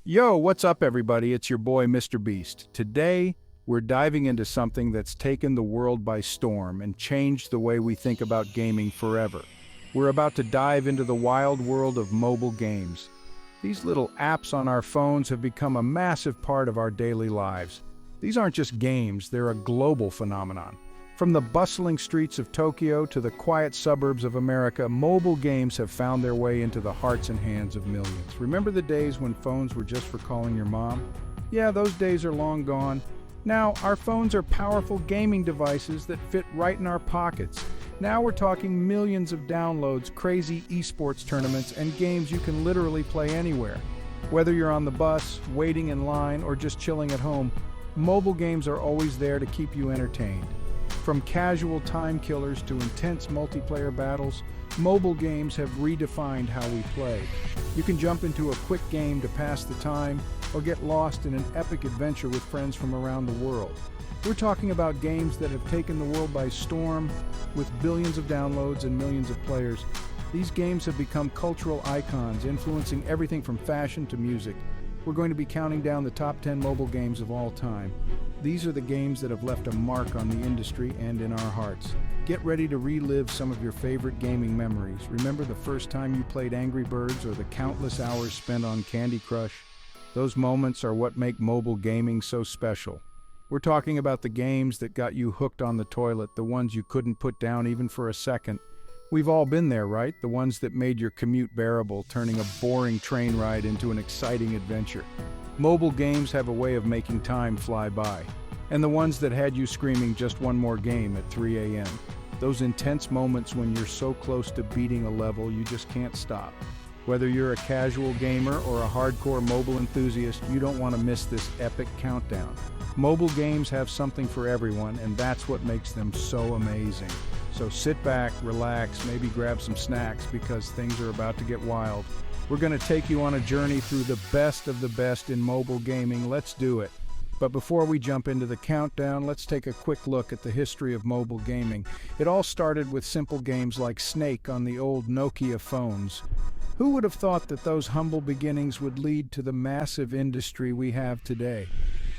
Yo, what's up, everybody? It's your boy, Mr. Beast. Today, we're diving into something that's taken the world by storm and changed the way we think about gaming forever. We're about to dive into the wild world of mobile games. These little apps on our phones have become a massive part of our daily lives. These aren't just games, they're a global phenomenon. From the bustling streets of Tokyo to the quiet suburbs of America, mobile games have found their way into the hearts and hands of millions. Remember the days when phones were just for calling your mom? Yeah, those days are long gone. Now, our phones are powerful gaming devices that fit right in our pockets. Now we're talking millions of downloads, crazy esports tournaments, and games you can literally play anywhere. Whether you're on the bus, waiting in line, or just chilling at home, mobile games are always there to keep you entertained. From casual time killers to intense multiplayer battles, mobile games have redefined how we play. You can jump into a quick game to pass the time or get lost in an epic adventure with friends from around the world. We're talking about games that have taken the world by storm with billions of downloads and millions of players. These games have become cultural icons, influencing everything from fashion to music. We're going to be counting down the top 10 mobile games of all time. These are the games that have left a mark on the industry and in our hearts. Get ready to relive some of your favorite gaming memories. Remember the first time you played Angry Birds or the countless hours spent on Candy Crush? Those moments are what make mobile gaming so special. We're talking about the games that got you hooked on the toilet, the ones you couldn't put down even for a second. We've all been there, right? The ones that made your commute bearable, turning a boring train ride into an exciting adventure. Mobile games have a way of making time fly by. And the ones that had you screaming just one more game at 3 a.m. Those intense moments when you're so close to beating a level you just can't stop. Whether you're a casual gamer or a hardcore mobile enthusiast, you don't want to miss this epic countdown. Mobile games have something for everyone, and that's what makes them so amazing. So sit back, relax, maybe grab some snacks because things are about to get wild. We're going to take you on a journey through the best of the best in mobile gaming. Let's do it. But before we jump into the countdown, let's take a quick look at the history of mobile gaming. It all started with simple games like Snake on the old Nokia phones. Who would have thought that those humble beginnings would lead to the massive industry we have today?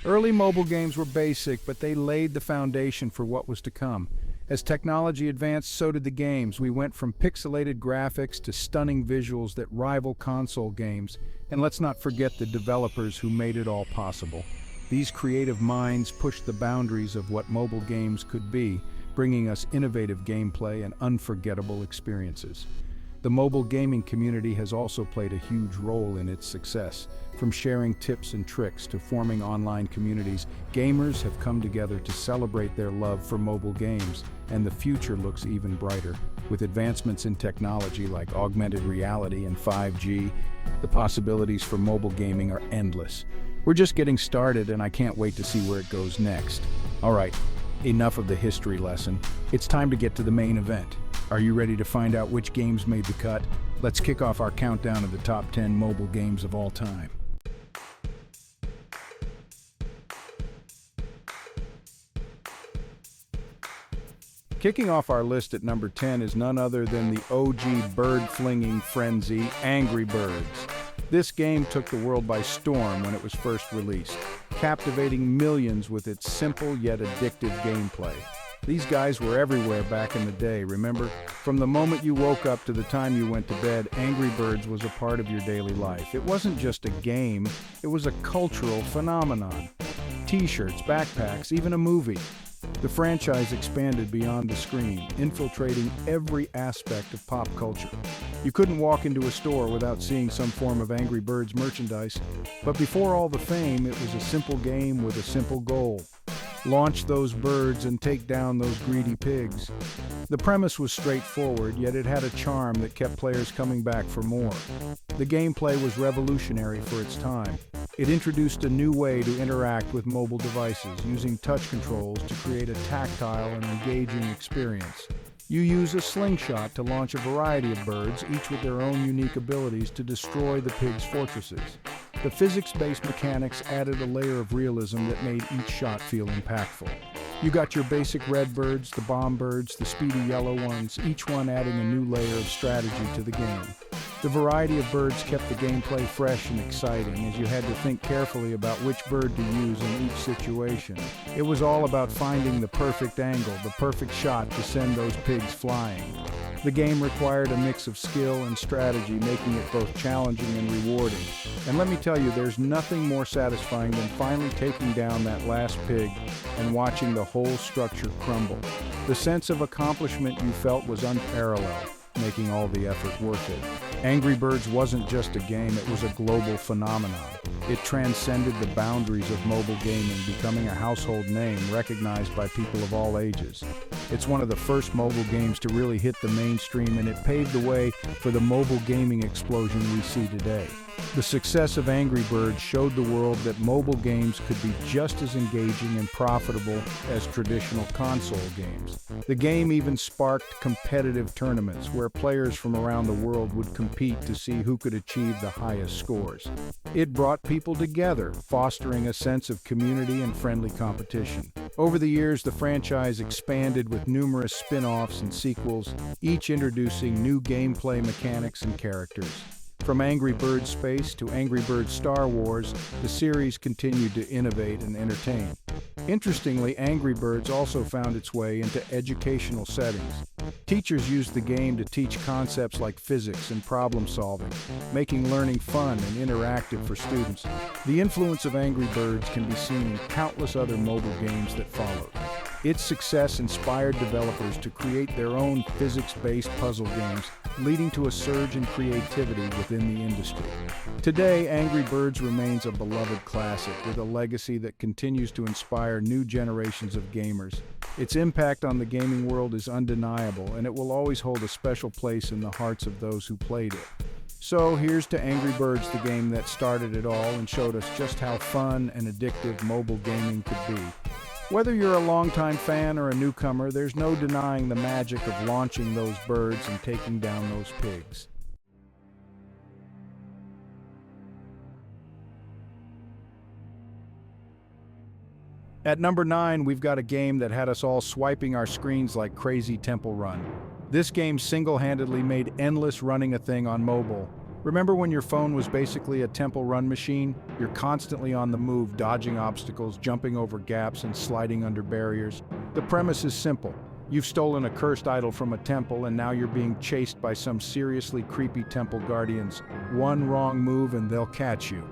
Early mobile games were basic, but they laid the foundation for what was to come. As technology advanced, so did the games. We went from pixelated graphics to stunning visuals that rival console games. And let's not forget the developers who made it all possible. These creative minds pushed the boundaries of what mobile games could be, bringing us innovative gameplay and unforgettable experiences. The mobile gaming community has also played a huge role in its success. From sharing tips and tricks to forming online communities, gamers have come together to celebrate their love for mobile games, and the future looks even brighter. With advancements in technology like augmented reality and 5G, the possibilities for mobile gaming are endless. We're just getting started, and I can't wait to see where it goes next. All right, enough of the history lesson. It's time to get to the main event. Are you ready to find out which games made the cut? Let's kick off our countdown of the top 10 mobile games of all time. Kicking off our list at number 10 is none other than the OG bird-flinging frenzy, Angry Birds. This game took the world by storm when it was first released, captivating millions with its simple yet addictive gameplay. These guys were everywhere back in the day, remember? From the moment you woke up to the time you went to bed, Angry Birds was a part of your daily life. It wasn't just a game, it was a cultural phenomenon. T-shirts, backpacks, even a movie. The franchise expanded beyond the screen, infiltrating every aspect of pop culture. You couldn't walk into a store without seeing some form of Angry Birds merchandise. But before all the fame, it was a simple game with a simple goal. Launch those birds and take down those greedy pigs. The premise was straightforward, yet it had a charm that kept players coming back for more. The gameplay was revolutionary for its time. It introduced a new way to interact with mobile devices, using touch controls to create a tactile and engaging experience. You use a slingshot to launch a variety of birds, each with their own unique abilities to destroy the pigs' fortresses. The physics-based mechanics added a layer of realism that made each shot feel impactful. You got your basic red birds, the bomb birds, the speedy yellow ones, each one adding a new layer of strategy to the game. The variety of birds kept the gameplay fresh and exciting, as you had to think carefully about which bird to use in each situation. It was all about finding the perfect angle, the perfect shot to send those pigs flying. The game required a mix of skill and strategy, making it both challenging and rewarding. And let me tell you, there's nothing more satisfying than finally taking down that last pig and watching the whole structure crumble. The sense of accomplishment you felt was unparalleled, making all the effort worth it. Angry Birds wasn't just a game, it was a global phenomenon. It transcended the boundaries of mobile gaming, becoming a household name recognized by people of all ages. It's one of the first mobile games to really hit the mainstream, and it paved the way for the mobile gaming explosion we see today. The success of Angry Birds showed the world that mobile games could be just as engaging and profitable as traditional console games. The game even sparked competitive tournaments where players from around the world would compete to see who could achieve the highest scores. It brought people together, fostering a sense of community and friendly competition. Over the years, the franchise expanded with numerous spin-offs and sequels, each introducing new gameplay mechanics and characters. From Angry Birds Space to Angry Birds Star Wars, the series continued to innovate and entertain. Interestingly, Angry Birds also found its way into educational settings. Teachers used the game to teach concepts like physics and problem solving, making learning fun and interactive for students. The influence of Angry Birds can be seen in countless other mobile games that followed. Its success inspired developers to create their own physics-based puzzle games, leading to a surge in creativity within the industry. Today, Angry Birds remains a beloved classic with a legacy that continues to inspire new generations of gamers. Its impact on the gaming world is undeniable, and it will always hold a special place in the hearts of those who played it. So here's to Angry Birds, the game that started it all and showed us just how fun and addictive mobile gaming could be. Whether you're a longtime fan or a newcomer, there's no denying the magic of launching those birds and taking down those pigs. At number 9, we've got a game that had us all swiping our screens like crazy. Temple Run. This game single-handedly made endless running a thing on mobile. Remember when your phone was basically a Temple Run machine? You're constantly on the move, dodging obstacles, jumping over gaps, and sliding under barriers. The premise is simple. You've stolen a cursed idol from a temple, and now you're being chased by some seriously creepy temple guardians. One wrong move and they'll catch you.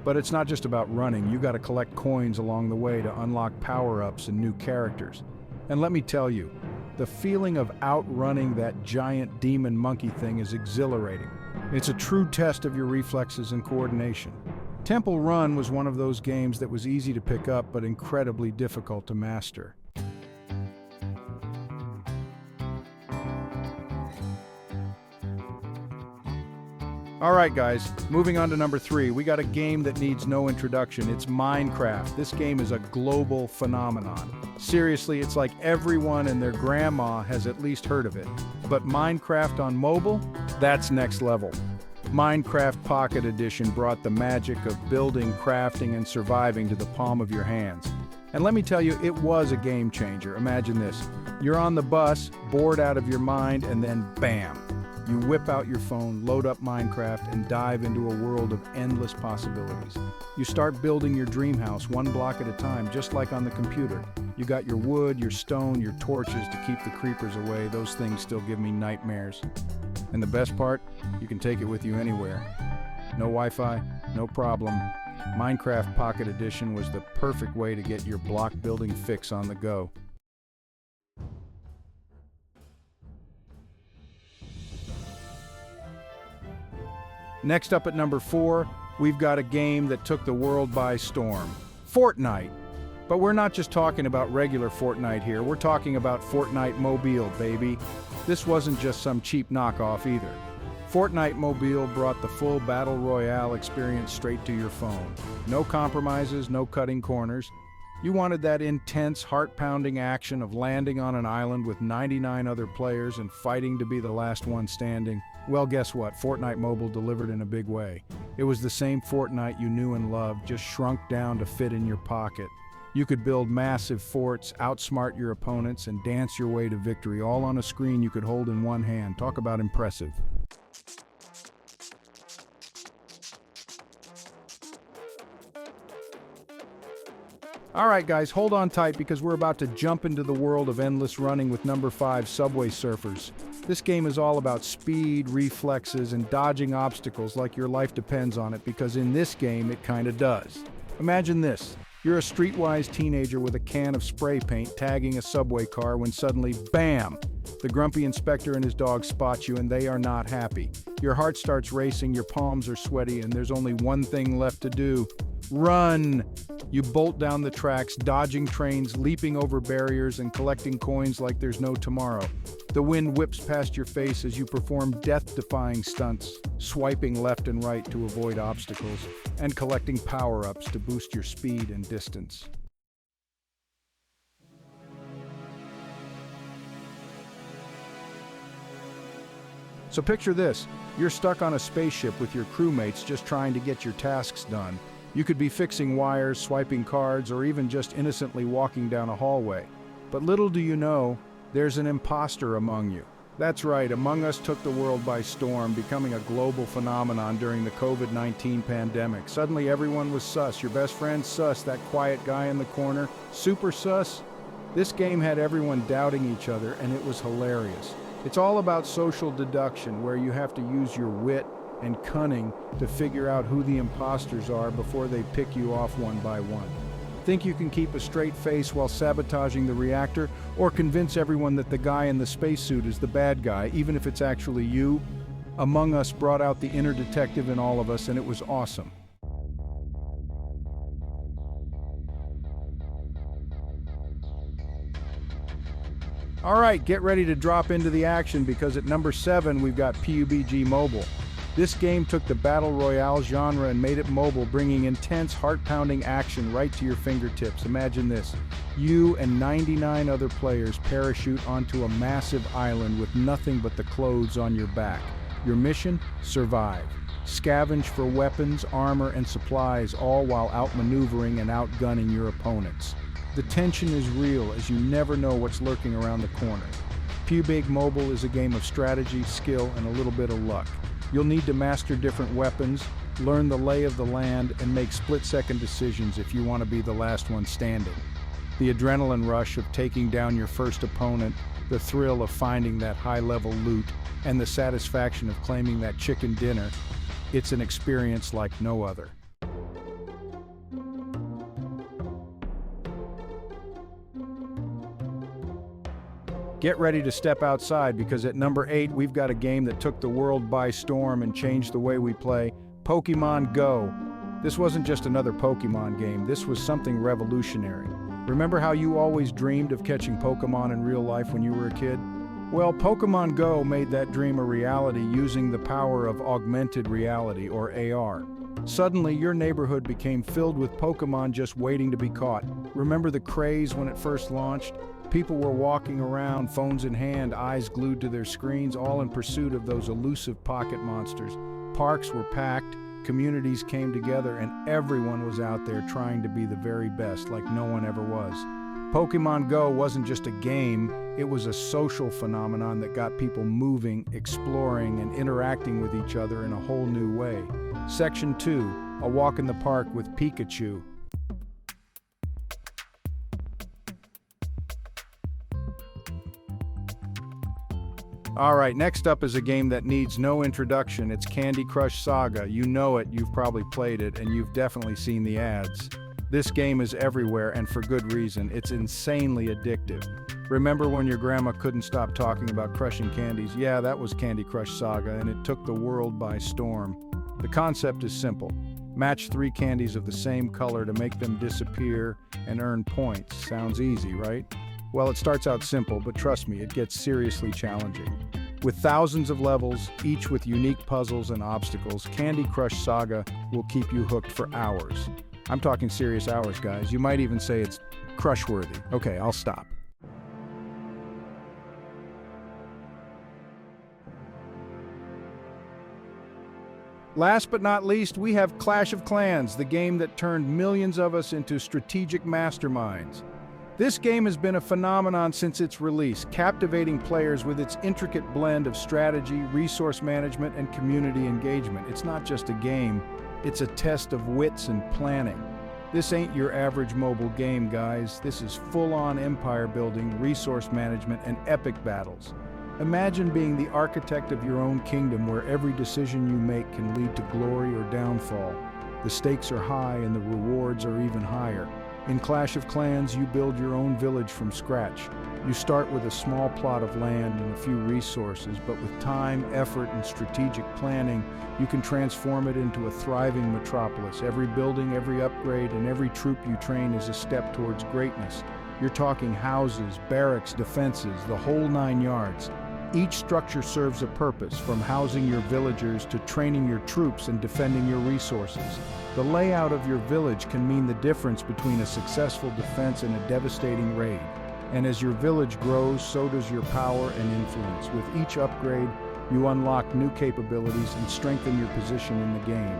But it's not just about running. You gotta collect coins along the way to unlock power-ups and new characters. And let me tell you, the feeling of outrunning that giant demon monkey thing is exhilarating. It's a true test of your reflexes and coordination. Temple Run was one of those games that was easy to pick up but incredibly difficult to master. Alright guys, moving on to number 3, we got a game that needs no introduction. It's Minecraft. This game is a global phenomenon. Seriously, it's like everyone and their grandma has at least heard of it. But Minecraft on mobile? That's next level. Minecraft Pocket Edition brought the magic of building, crafting, and surviving to the palm of your hands. And let me tell you, it was a game changer. Imagine this. You're on the bus, bored out of your mind, and then bam! You whip out your phone, load up Minecraft, and dive into a world of endless possibilities. You start building your dream house one block at a time, just like on the computer. You got your wood, your stone, your torches to keep the creepers away. Those things still give me nightmares. And the best part? You can take it with you anywhere. No Wi-Fi, no problem. Minecraft Pocket Edition was the perfect way to get your block building fix on the go. Next up at number 4, we've got a game that took the world by storm. Fortnite. But we're not just talking about regular Fortnite here, we're talking about Fortnite Mobile, baby. This wasn't just some cheap knockoff either. Fortnite Mobile brought the full Battle Royale experience straight to your phone. No compromises, no cutting corners. You wanted that intense, heart-pounding action of landing on an island with 99 other players and fighting to be the last one standing. Well, guess what? Fortnite Mobile delivered in a big way. It was the same Fortnite you knew and loved, just shrunk down to fit in your pocket. You could build massive forts, outsmart your opponents, and dance your way to victory, all on a screen you could hold in one hand. Talk about impressive. Alright guys, hold on tight because we're about to jump into the world of endless running with number 5, Subway Surfers. This game is all about speed, reflexes, and dodging obstacles like your life depends on it, because in this game it kinda does. Imagine this. You're a streetwise teenager with a can of spray paint tagging a subway car when suddenly, BAM! The grumpy inspector and his dog spot you and they are not happy. Your heart starts racing, your palms are sweaty, and there's only one thing left to do. Run! You bolt down the tracks, dodging trains, leaping over barriers, and collecting coins like there's no tomorrow. The wind whips past your face as you perform death-defying stunts, swiping left and right to avoid obstacles, and collecting power-ups to boost your speed and distance. So picture this, you're stuck on a spaceship with your crewmates just trying to get your tasks done. You could be fixing wires, swiping cards, or even just innocently walking down a hallway. But little do you know, there's an imposter among you. That's right, Among Us took the world by storm, becoming a global phenomenon during the COVID-19 pandemic. Suddenly everyone was sus. Your best friend sus, that quiet guy in the corner, super sus. This game had everyone doubting each other, and it was hilarious. It's all about social deduction, where you have to use your wit and cunning to figure out who the imposters are before they pick you off one by one. Think you can keep a straight face while sabotaging the reactor, or convince everyone that the guy in the spacesuit is the bad guy, even if it's actually you? Among Us brought out the inner detective in all of us, and it was awesome. Alright, get ready to drop into the action because at number 7 we've got PUBG Mobile. This game took the Battle Royale genre and made it mobile, bringing intense, heart-pounding action right to your fingertips. Imagine this. You and 99 other players parachute onto a massive island with nothing but the clothes on your back. Your mission? Survive. Scavenge for weapons, armor, and supplies, all while outmaneuvering and outgunning your opponents. The tension is real, as you never know what's lurking around the corner. PUBG Mobile is a game of strategy, skill, and a little bit of luck. You'll need to master different weapons, learn the lay of the land, and make split-second decisions if you want to be the last one standing. The adrenaline rush of taking down your first opponent, the thrill of finding that high-level loot, and the satisfaction of claiming that chicken dinner, it's an experience like no other. Get ready to step outside because at number 8 we've got a game that took the world by storm and changed the way we play, Pokémon GO. This wasn't just another Pokémon game, this was something revolutionary. Remember how you always dreamed of catching Pokémon in real life when you were a kid? Well, Pokémon GO made that dream a reality using the power of augmented reality, or AR. Suddenly, your neighborhood became filled with Pokémon just waiting to be caught. Remember the craze when it first launched? People were walking around, phones in hand, eyes glued to their screens, all in pursuit of those elusive pocket monsters. Parks were packed, communities came together, and everyone was out there trying to be the very best, like no one ever was. Pokémon GO wasn't just a game, it was a social phenomenon that got people moving, exploring, and interacting with each other in a whole new way. Section 2, a walk in the park with Pikachu. Alright, next up is a game that needs no introduction. It's Candy Crush Saga. You know it, you've probably played it, and you've definitely seen the ads. This game is everywhere, and for good reason. It's insanely addictive. Remember when your grandma couldn't stop talking about crushing candies? Yeah, that was Candy Crush Saga, and it took the world by storm. The concept is simple. Match 3 candies of the same color to make them disappear and earn points. Sounds easy, right? Well, it starts out simple, but trust me, it gets seriously challenging. With thousands of levels, each with unique puzzles and obstacles, Candy Crush Saga will keep you hooked for hours. I'm talking serious hours, guys. You might even say it's crush-worthy. Okay, I'll stop. Last but not least, we have Clash of Clans, the game that turned millions of us into strategic masterminds. This game has been a phenomenon since its release, captivating players with its intricate blend of strategy, resource management, and community engagement. It's not just a game, it's a test of wits and planning. This ain't your average mobile game, guys. This is full-on empire building, resource management, and epic battles. Imagine being the architect of your own kingdom where every decision you make can lead to glory or downfall. The stakes are high and the rewards are even higher. In Clash of Clans, you build your own village from scratch. You start with a small plot of land and a few resources, but with time, effort, and strategic planning, you can transform it into a thriving metropolis. Every building, every upgrade, and every troop you train is a step towards greatness. You're talking houses, barracks, defenses, the whole 9 yards. Each structure serves a purpose, from housing your villagers to training your troops and defending your resources. The layout of your village can mean the difference between a successful defense and a devastating raid. And as your village grows, so does your power and influence. With each upgrade, you unlock new capabilities and strengthen your position in the game.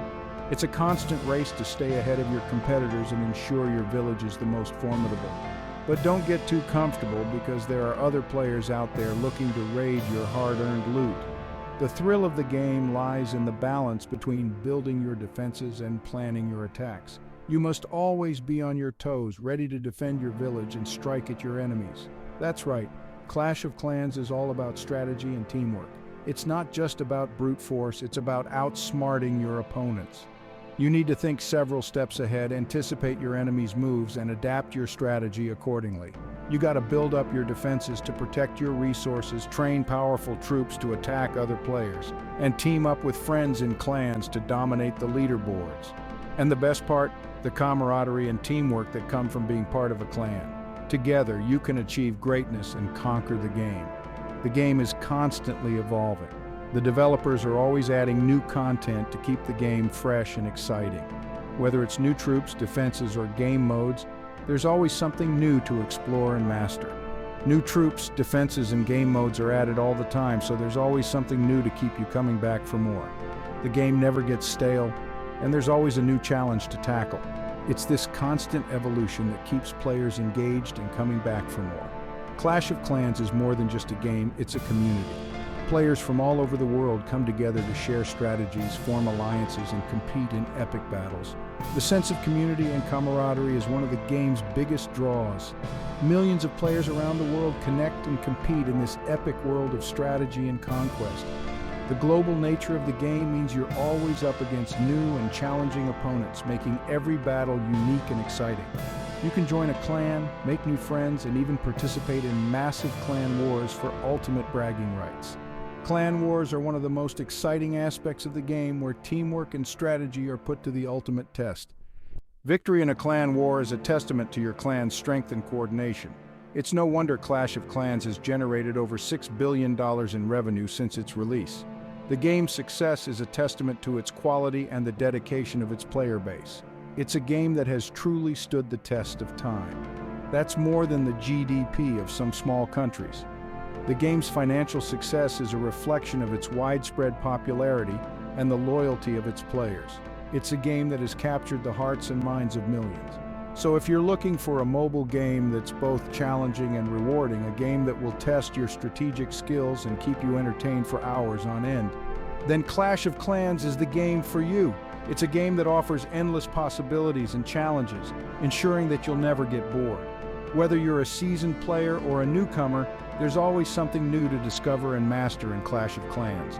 It's a constant race to stay ahead of your competitors and ensure your village is the most formidable. But don't get too comfortable, because there are other players out there looking to raid your hard-earned loot. The thrill of the game lies in the balance between building your defenses and planning your attacks. You must always be on your toes, ready to defend your village and strike at your enemies. That's right, Clash of Clans is all about strategy and teamwork. It's not just about brute force, it's about outsmarting your opponents. You need to think several steps ahead, anticipate your enemy's moves, and adapt your strategy accordingly. You gotta build up your defenses to protect your resources, train powerful troops to attack other players, and team up with friends in clans to dominate the leaderboards. And the best part? The camaraderie and teamwork that come from being part of a clan. Together, you can achieve greatness and conquer the game. The game is constantly evolving. The developers are always adding new content to keep the game fresh and exciting. Whether it's new troops, defenses, or game modes, there's always something new to explore and master. New troops, defenses, and game modes are added all the time, so there's always something new to keep you coming back for more. The game never gets stale, and there's always a new challenge to tackle. It's this constant evolution that keeps players engaged and coming back for more. Clash of Clans is more than just a game, it's a community. Players from all over the world come together to share strategies, form alliances, and compete in epic battles. The sense of community and camaraderie is one of the game's biggest draws. Millions of players around the world connect and compete in this epic world of strategy and conquest. The global nature of the game means you're always up against new and challenging opponents, making every battle unique and exciting. You can join a clan, make new friends, and even participate in massive clan wars for ultimate bragging rights. Clan wars are one of the most exciting aspects of the game, where teamwork and strategy are put to the ultimate test. Victory in a clan war is a testament to your clan's strength and coordination. It's no wonder Clash of Clans has generated over $6 billion in revenue since its release. The game's success is a testament to its quality and the dedication of its player base. It's a game that has truly stood the test of time. That's more than the GDP of some small countries. The game's financial success is a reflection of its widespread popularity and the loyalty of its players. It's a game that has captured the hearts and minds of millions. So if you're looking for a mobile game that's both challenging and rewarding, a game that will test your strategic skills and keep you entertained for hours on end, then Clash of Clans is the game for you. It's a game that offers endless possibilities and challenges, ensuring that you'll never get bored. Whether you're a seasoned player or a newcomer, there's always something new to discover and master in Clash of Clans.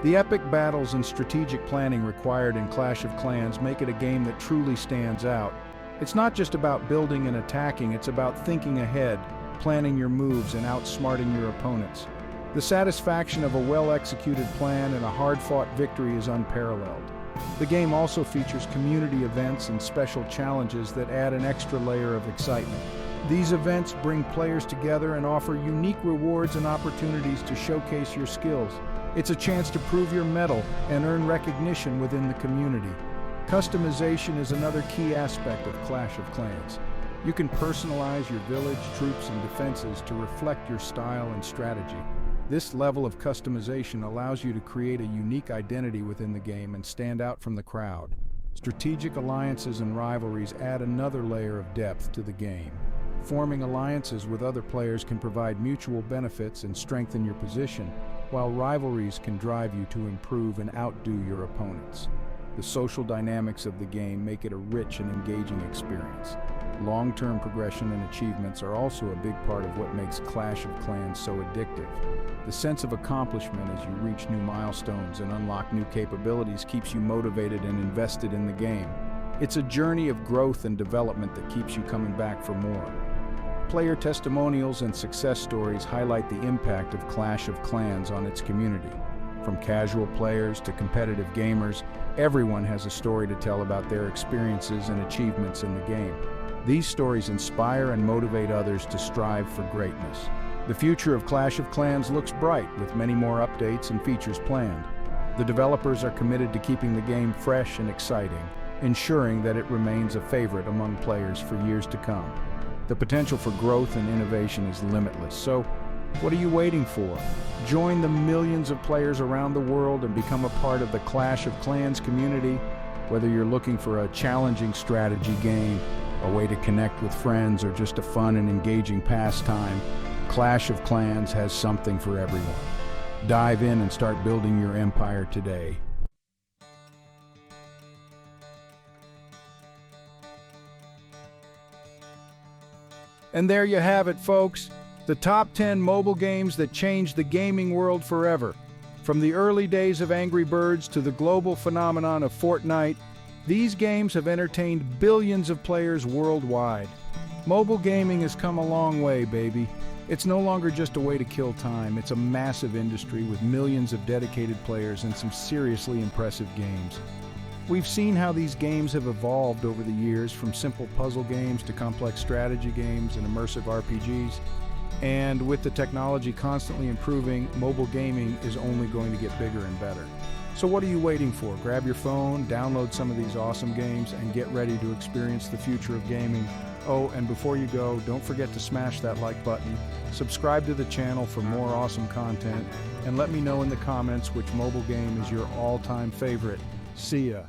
The epic battles and strategic planning required in Clash of Clans make it a game that truly stands out. It's not just about building and attacking, it's about thinking ahead, planning your moves, and outsmarting your opponents. The satisfaction of a well-executed plan and a hard-fought victory is unparalleled. The game also features community events and special challenges that add an extra layer of excitement. These events bring players together and offer unique rewards and opportunities to showcase your skills. It's a chance to prove your mettle and earn recognition within the community. Customization is another key aspect of Clash of Clans. You can personalize your village, troops, and defenses to reflect your style and strategy. This level of customization allows you to create a unique identity within the game and stand out from the crowd. Strategic alliances and rivalries add another layer of depth to the game. Forming alliances with other players can provide mutual benefits and strengthen your position, while rivalries can drive you to improve and outdo your opponents. The social dynamics of the game make it a rich and engaging experience. Long-term progression and achievements are also a big part of what makes Clash of Clans so addictive. The sense of accomplishment as you reach new milestones and unlock new capabilities keeps you motivated and invested in the game. It's a journey of growth and development that keeps you coming back for more. Player testimonials and success stories highlight the impact of Clash of Clans on its community. From casual players to competitive gamers, everyone has a story to tell about their experiences and achievements in the game. These stories inspire and motivate others to strive for greatness. The future of Clash of Clans looks bright, with many more updates and features planned. The developers are committed to keeping the game fresh and exciting, ensuring that it remains a favorite among players for years to come. The potential for growth and innovation is limitless, so what are you waiting for? Join the millions of players around the world and become a part of the Clash of Clans community. Whether you're looking for a challenging strategy game, a way to connect with friends, or just a fun and engaging pastime, Clash of Clans has something for everyone. Dive in and start building your empire today. And there you have it, folks. The top 10 mobile games that changed the gaming world forever. From the early days of Angry Birds to the global phenomenon of Fortnite, these games have entertained billions of players worldwide. Mobile gaming has come a long way, baby. It's no longer just a way to kill time. It's a massive industry with millions of dedicated players and some seriously impressive games. We've seen how these games have evolved over the years, from simple puzzle games to complex strategy games and immersive RPGs. And with the technology constantly improving, mobile gaming is only going to get bigger and better. So what are you waiting for? Grab your phone, download some of these awesome games, and get ready to experience the future of gaming. Oh, and before you go, don't forget to smash that like button, subscribe to the channel for more awesome content, and let me know in the comments which mobile game is your all-time favorite. See ya.